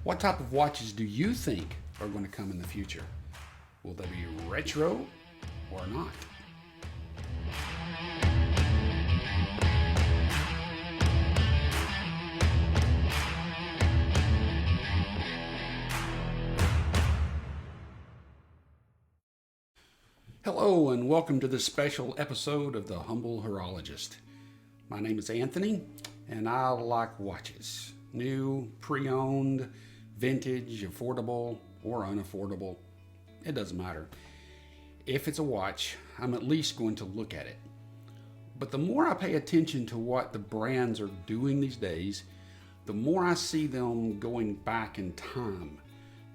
What type of watches do you think are going to come in the future? Will they be retro or not? Hello and welcome to this special episode of The Humble Horologist. My name is Anthony and I like watches. New, pre-owned, vintage, affordable, or unaffordable. It doesn't matter. If it's a watch, I'm at least going to look at it. But the more I pay attention to what the brands are doing these days, the more I see them going back in time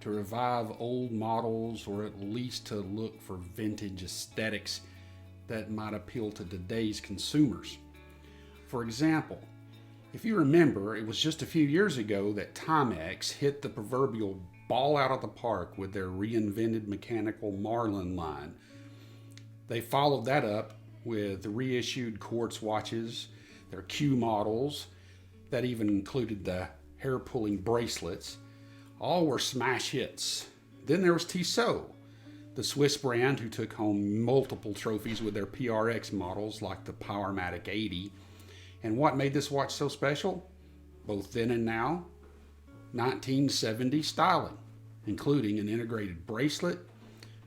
to revive old models or at least to look for vintage aesthetics that might appeal to today's consumers. For example, if you remember, it was just a few years ago that Timex hit the proverbial ball out of the park with their reinvented mechanical Marlin line. They followed that up with reissued quartz watches, their Q models, that even included the hair-pulling bracelets. All were smash hits. Then there was Tissot, the Swiss brand who took home multiple trophies with their PRX models like the Powermatic 80. And what made this watch so special? Both then and now, 1970 styling, including an integrated bracelet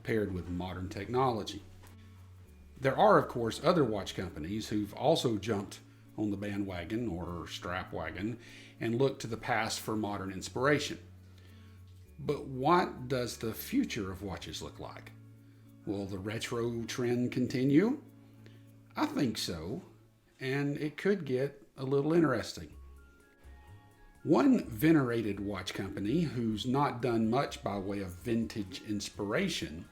paired with modern technology. There are, of course, other watch companies who've also jumped on the bandwagon or strap wagon and looked to the past for modern inspiration. But what does the future of watches look like? Will the retro trend continue? I think so. And it could get a little interesting. One venerated watch company who's not done much by way of vintage inspiration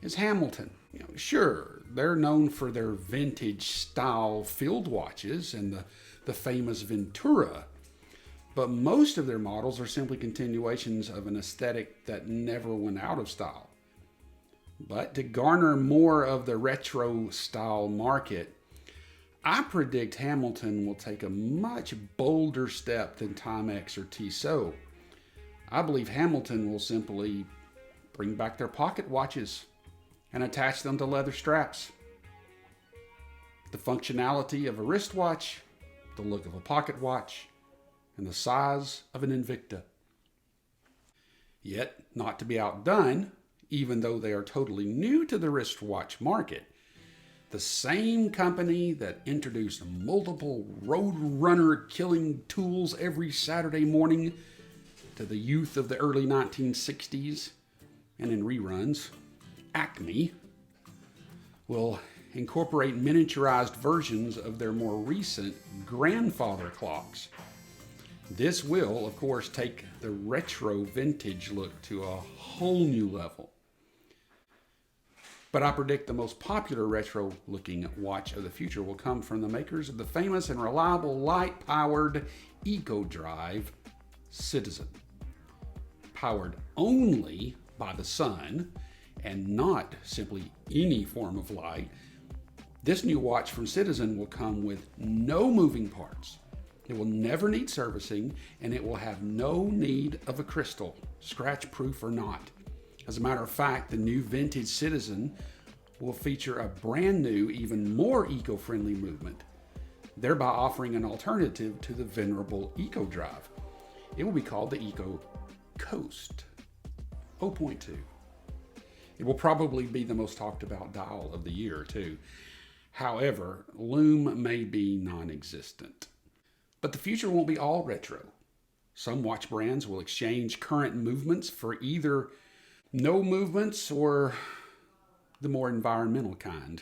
is Hamilton. Sure, they're known for their vintage style field watches and the famous Ventura, but most of their models are simply continuations of an aesthetic that never went out of style. But to garner more of the retro style market, I predict Hamilton will take a much bolder step than Timex or Tissot. I believe Hamilton will simply bring back their pocket watches and attach them to leather straps. The functionality of a wristwatch, the look of a pocket watch, and the size of an Invicta. Yet, not to be outdone, even though they are totally new to the wristwatch market, the same company that introduced multiple roadrunner killing tools every Saturday morning to the youth of the early 1960s and in reruns, Acme, will incorporate miniaturized versions of their more recent grandfather clocks. This will, of course, take the retro vintage look to a whole new level. But I predict the most popular retro-looking watch of the future will come from the makers of the famous and reliable light-powered eco-drive Citizen. Powered only by the sun and not simply any form of light, this new watch from Citizen will come with no moving parts. It will never need servicing, and it will have no need of a crystal, scratch-proof or not. As a matter of fact, the new vintage Citizen will feature a brand new, even more eco-friendly movement, thereby offering an alternative to the venerable eco-drive. It will be called the Eco Coast 0.2. It will probably be the most talked about dial of the year, too. However, lume may be non-existent. But the future won't be all retro. Some watch brands will exchange current movements for either no movements or the more environmental kind.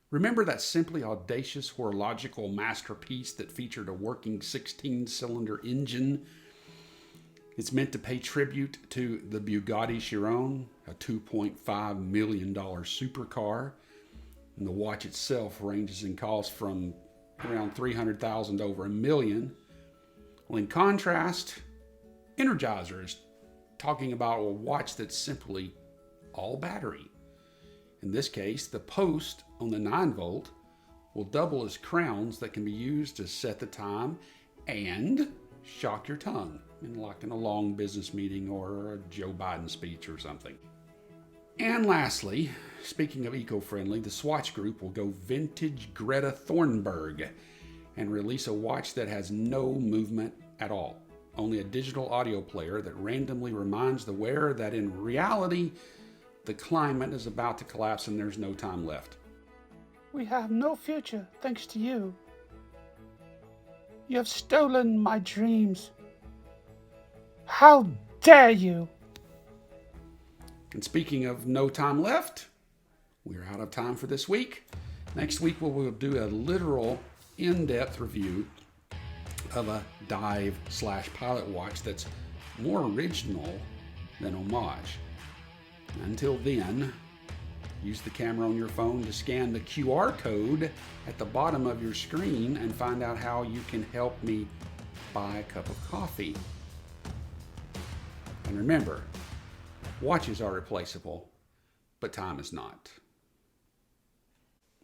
Remember that simply audacious horological masterpiece that featured a working 16-cylinder engine? It's meant to pay tribute to the Bugatti Chiron, a $2.5 million supercar. And the watch itself ranges in cost from around $300,000 to over $1 million. Well, in contrast, Energizer is talking about a watch that's simply all battery. In this case, the post on the 9-volt will double as crowns that can be used to set the time and shock your tongue like in a long business meeting or a Joe Biden speech or something. And lastly, speaking of eco-friendly, the Swatch Group will go vintage Greta Thunberg and release a watch that has no movement at all. Only a digital audio player that randomly reminds the wearer that in reality, the climate is about to collapse and there's no time left. We have no future thanks to you. You have stolen my dreams. How dare you? And speaking of no time left, we're out of time for this week. Next week, we'll do a literal in-depth review of a dive/pilot watch that's more original than homage. Until then, use the camera on your phone to scan the QR code at the bottom of your screen and find out how you can help me buy a cup of coffee. And remember, watches are replaceable, but time is not.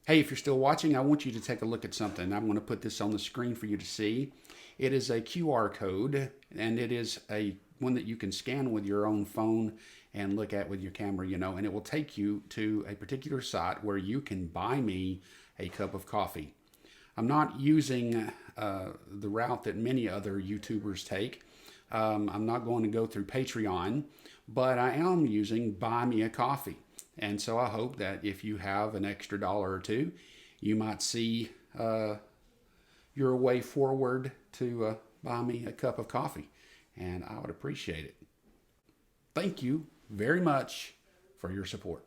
Hey, if you're still watching, I want you to take a look at something. I'm going to put this on the screen for you to see. It is a QR code, and it is one that you can scan with your own phone and look at with your camera, and it will take you to a particular site where you can buy me a cup of coffee. I'm not using the route that many other YouTubers take. I'm not going to go through Patreon, but I am using Buy Me a Coffee. And so I hope that if you have an extra $1 or $2, you might see your way forward to buy me a cup of coffee. And I would appreciate it. Thank you very much for your support.